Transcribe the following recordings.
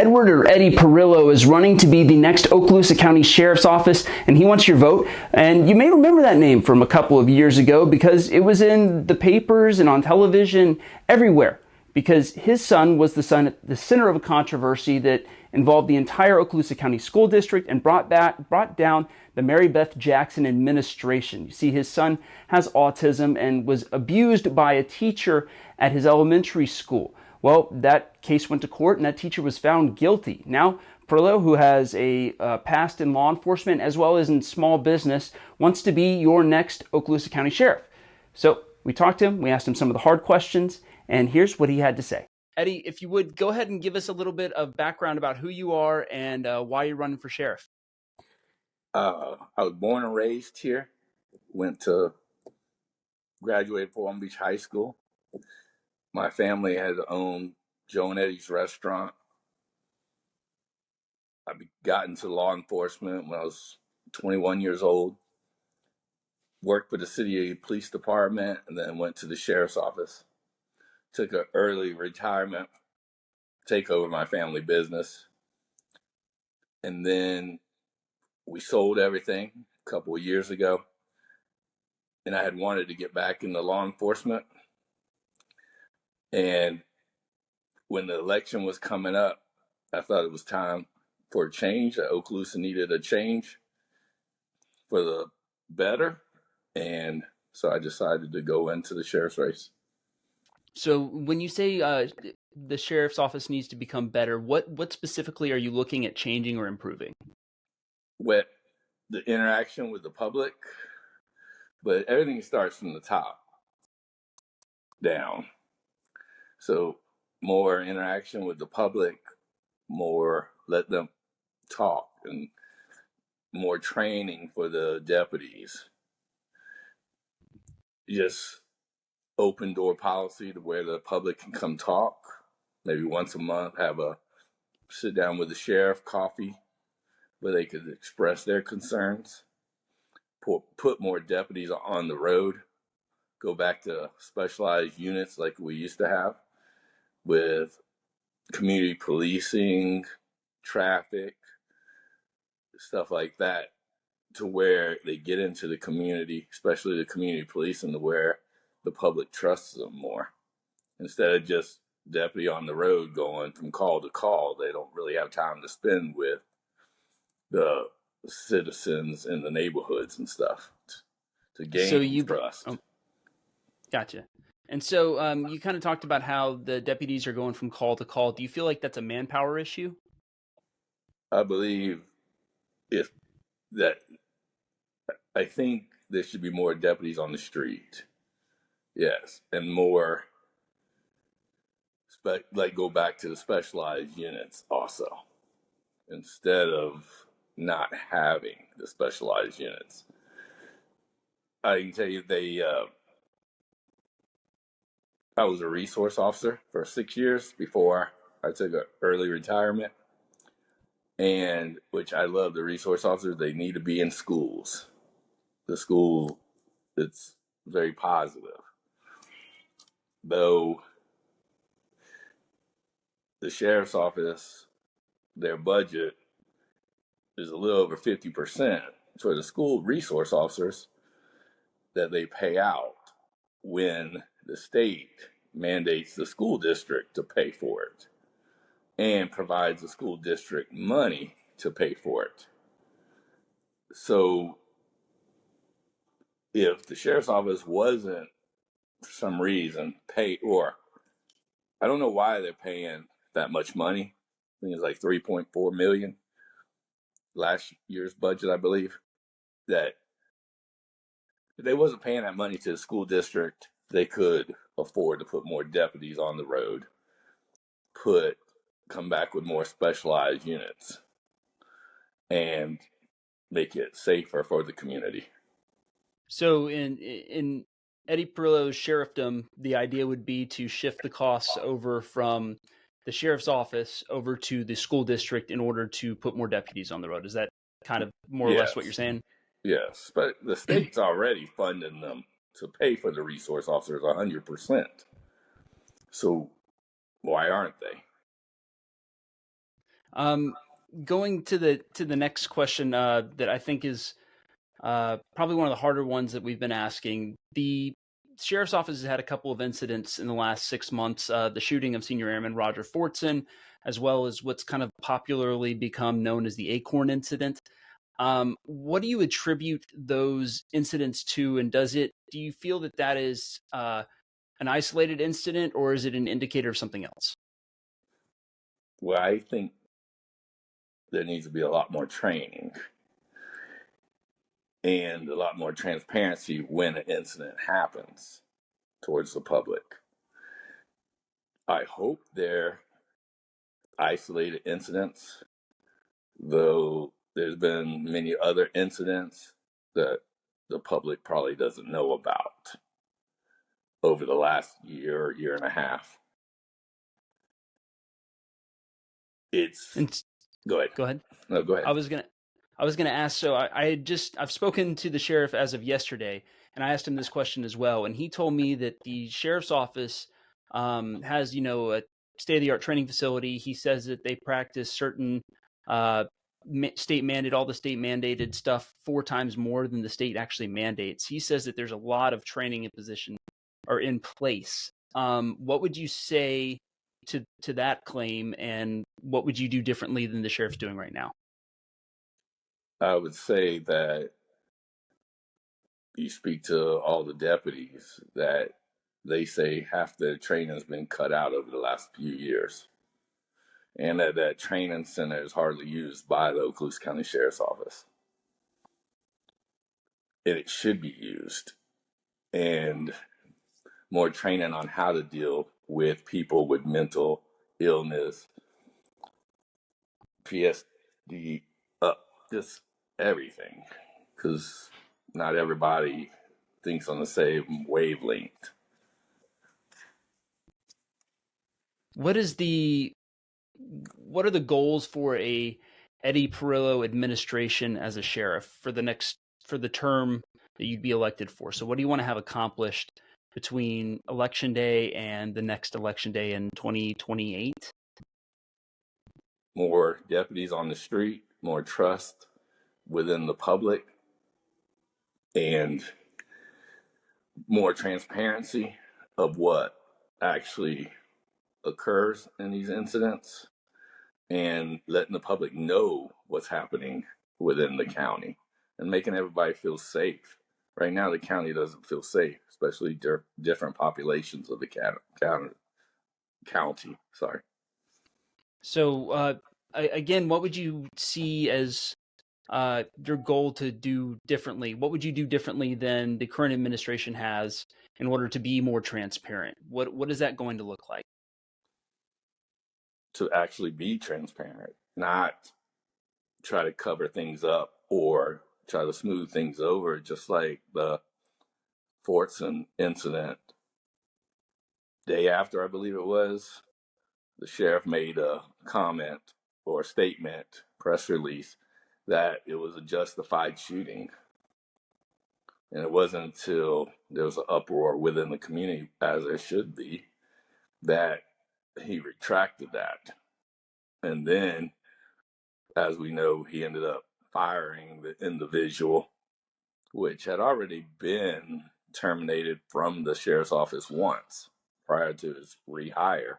Edward or Eddie Perillo is running to be the next Okaloosa County Sheriff's Office, and he wants your vote. And you may remember that name from a couple of years ago because it was in the papers and on television everywhere, because his son was the center of a controversy that involved the entire Okaloosa County School District and brought down the Mary Beth Jackson administration. You see, his son has autism and was abused by a teacher at his elementary school. Well, that case went to court and that teacher was found guilty. Now, Perillo, who has a past in law enforcement as well as in small business, wants to be your next Okaloosa County Sheriff. So we talked to him, we asked him some of the hard questions, and here's what he had to say. Eddie, if you would, go ahead and give us a little bit of background about who you are and why you're running for sheriff. I was born and raised here, graduated Palm Beach High School. My family had owned Joe and Eddie's restaurant. I got into law enforcement when I was 21 years old, worked for the city police department, and then went to the sheriff's office. Took an early retirement, take over my family business. And then we sold everything a couple of years ago. And I had wanted to get back into law enforcement. And when the election was coming up, I thought it was time for a change. That Okaloosa needed a change for the better. And so I decided to go into the sheriff's race. So when you say the sheriff's office needs to become better, what specifically are you looking at changing or improving? With the interaction with the public, but everything starts from the top down. So more interaction with the public, more let them talk, and more training for the deputies. Just open door policy to where the public can come talk. Maybe once a month, have a sit down with the sheriff, coffee, where they could express their concerns. Put more deputies on the road. Go back to specialized units like we used to have with community policing, traffic, stuff like that, to where they get into the community, especially the community policing, to where the public trusts them more. Instead of just deputy on the road going from call to call, they don't really have time to spend with the citizens in the neighborhoods and stuff to gain trust. Oh, gotcha. And so you kind of talked about how the deputies are going from call to call. Do you feel like that's a manpower issue? I believe I think there should be more deputies on the street. Yes, and more, go back to the specialized units also, instead of not having the specialized units. I can tell you I was a resource officer for 6 years before I took an early retirement, and which I love the resource officers. They need to be in schools. The school, it's very positive. Though the sheriff's office, their budget is a little over 50% for the school resource officers that they pay out when the state mandates the school district to pay for it and provides the school district money to pay for it. So if the sheriff's office wasn't, for some reason, or I don't know why they're paying that much money. I think it's like $3.4 million last year's budget, I believe, that if they wasn't paying that money to the school district, they could afford to put more deputies on the road, come back with more specialized units, and make it safer for the community. So in Eddie Perillo's sheriffdom, the idea would be to shift the costs over from the sheriff's office over to the school district in order to put more deputies on the road. Is that kind of more or less what you're saying? Yes, but the state's already funding them to pay for the resource officers 100%. So why aren't they? Um, Going to the next question that I think is probably one of the harder ones that we've been asking. The sheriff's office has had a couple of incidents in the last 6 months. The shooting of senior airman Roger Fortson, as well as what's kind of popularly become known as the Acorn incident. What do you attribute those incidents to, and do you feel that that is an isolated incident, or is it an indicator of something else? Well, I think there needs to be a lot more training and a lot more transparency when an incident happens towards the public. I hope they're isolated incidents, though there's been many other incidents that the public probably doesn't know about over the last year and a half. It's And Go ahead. go ahead. No, go ahead. I was gonna ask. So I've spoken to the sheriff as of yesterday, and I asked him this question as well, and he told me that the sheriff's office has a state of the art training facility. He says that they practice certain uh, all the state mandated stuff 4 times more than the state actually mandates. He says that there's a lot of training in position or in place. What would you say to that claim, and what would you do differently than the sheriff's doing right now? I would say that you speak to all the deputies that they say half the training has been cut out over the last few years, and that training center is hardly used by the Okaloosa County Sheriff's Office, and it should be used, and more training on how to deal with people with mental illness, PSD, just everything, because not everybody thinks on the same wavelength. What is the what are the goals for a Eddie Perillo administration as a sheriff for the term that you'd be elected for? So what do you want to have accomplished between election day and the next election day in 2028? More deputies on the street, more trust within the public, and more transparency of what actually occurs in these incidents, and letting the public know what's happening within the county and making everybody feel safe. Right now, the county doesn't feel safe, especially different populations of the county. Sorry. So again, what would you see as your goal to do differently? What would you do differently than the current administration has in order to be more transparent? What is that going to look like? To actually be transparent, not try to cover things up or try to smooth things over, just like the Fortson incident. Day after, I believe it was, the sheriff made a comment or a statement, press release, that it was a justified shooting. And it wasn't until there was an uproar within the community, as there should be, that he retracted that. And then, as we know, he ended up firing the individual, which had already been terminated from the sheriff's office once prior to his rehire,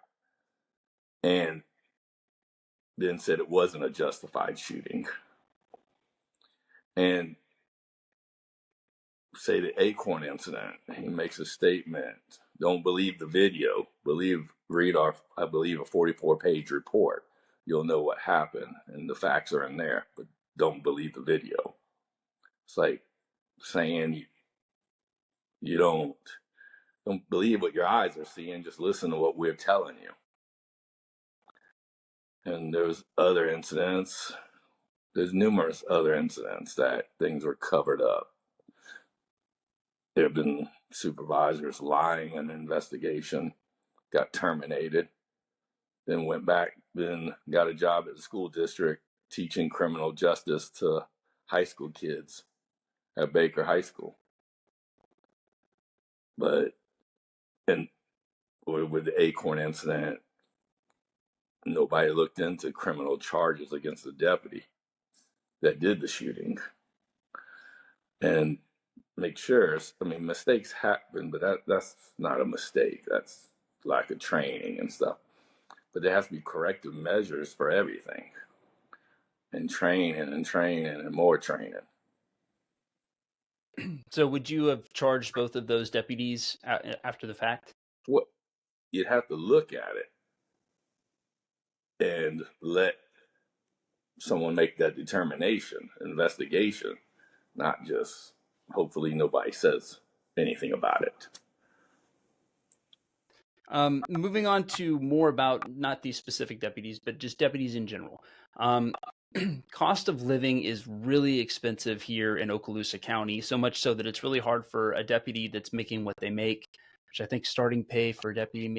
and then said it wasn't a justified shooting. And say the Acorn incident, he makes a statement, don't believe the video, read our, I believe, a 44-page report. You'll know what happened, and the facts are in there, but don't believe the video. It's like saying you don't believe what your eyes are seeing, just listen to what we're telling you. And there's other incidents, there's numerous other incidents that things were covered up. There have been supervisors lying in an investigation, got terminated, then went back, then got a job at the school district teaching criminal justice to high school kids at Baker High School. But and with the Acorn incident, Nobody looked into criminal charges against the deputy that did the shooting. And make sure, I mean, mistakes happen, but that's not a mistake. That's lack of training and stuff. But there has to be corrective measures for everything, and training and training and more training. So would you have charged both of those deputies after the fact? What you'd have to look at it and let someone make that determination, investigation, not just hopefully nobody says anything about it. Moving on to more about not these specific deputies, but just deputies in general. Cost of living is really expensive here in Okaloosa County, so much so that it's really hard for a deputy that's making what they make, which I think starting pay for a deputy,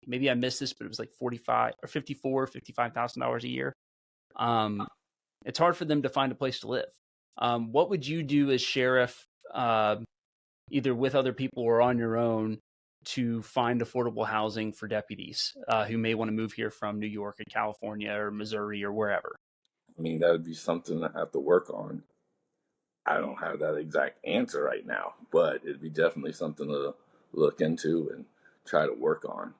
maybe I missed this, but it was like 45 or 54, $55,000 a year. It's hard for them to find a place to live. What would you do as sheriff, either with other people or on your own, to find affordable housing for deputies who may want to move here from New York or California or Missouri or wherever? I mean, that would be something I have to work on. I don't have that exact answer right now, but it'd be definitely something to look into and try to work on,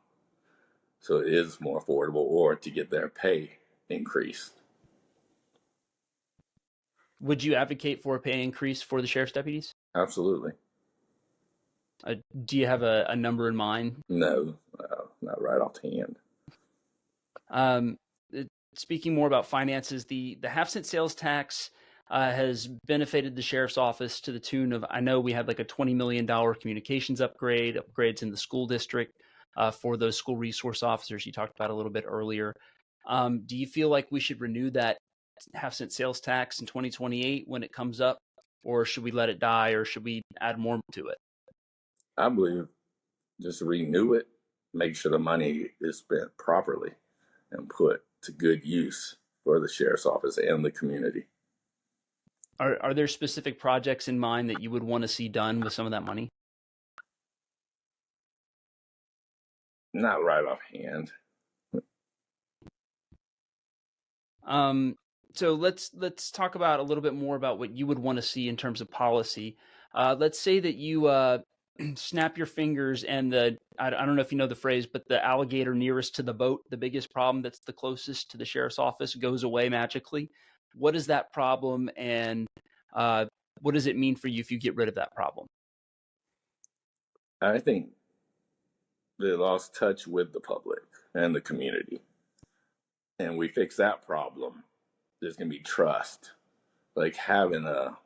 so it is more affordable, or to get their pay increased. Would you advocate for a pay increase for the sheriff's deputies? Absolutely. Do you have a number in mind? No, not right offhand. Um, Speaking more about finances, the half-cent sales tax has benefited the sheriff's office to the tune of, I know we had like a $20 million communications upgrades in the school district for those school resource officers you talked about a little bit earlier. Do you feel like we should renew that half-cent sales tax in 2028 when it comes up, or should we let it die, or should we add more to it? I believe just renew it, make sure the money is spent properly and put to good use for the sheriff's office and the community. Are there specific projects in mind that you would want to see done with some of that money? Not right offhand. So let's talk about a little bit more about what you would want to see in terms of policy. Let's say that you snap your fingers and I don't know if you know the phrase, but the alligator nearest to the boat, the biggest problem that's the closest to the sheriff's office, goes away magically. What is that problem, and what does it mean for you if you get rid of that problem? I think they lost touch with the public and the community, and we fix that problem. There's going to be trust, like having a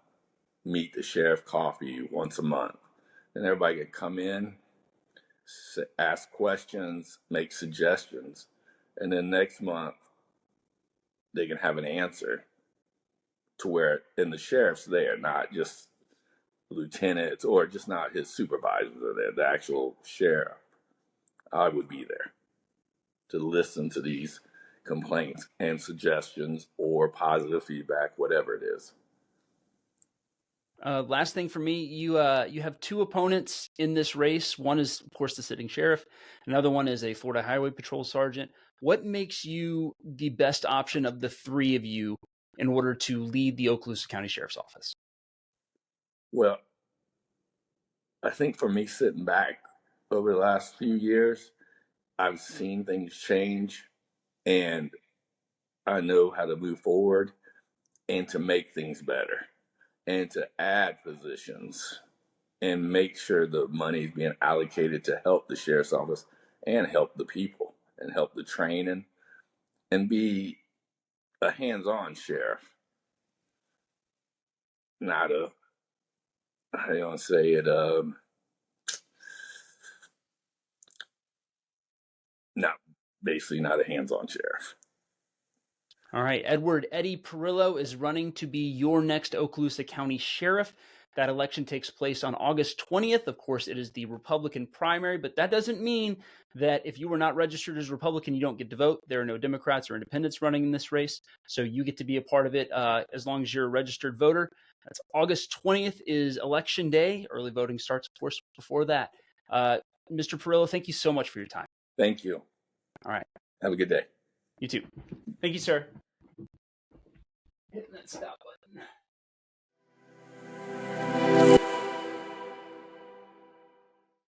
meet the sheriff coffee once a month, and everybody can come in, ask questions, make suggestions, and then next month they can have an answer to where, and the sheriff's there, not just lieutenants or just not his supervisors are there, the actual sheriff. I would be there to listen to these complaints and suggestions or positive feedback, whatever it is. Last thing for me, you have two opponents in this race. One is, of course, the sitting sheriff. Another one is a Florida Highway Patrol sergeant. What makes you the best option of the three of you in order to lead the Okaloosa County Sheriff's Office? Well, I think for me, sitting back over the last few years, I've seen things change, and I know how to move forward and to make things better and to add positions and make sure the money is being allocated to help the sheriff's office and help the people and help the training and be a hands-on sheriff, not a, I don't say it, no, basically not a hands-on sheriff. All right, Edward Eddie Perillo is running to be your next Okaloosa County Sheriff. That election takes place on August 20th. Of course, it is the Republican primary, but that doesn't mean that if you were not registered as Republican, you don't get to vote. There are no Democrats or independents running in this race, so you get to be a part of it as long as you're a registered voter. That's August 20th is Election Day. Early voting starts, of course, before that. Mr. Perillo, thank you so much for your time. Thank you. All right. Have a good day. You too. Thank you, sir. Hitting that stop button.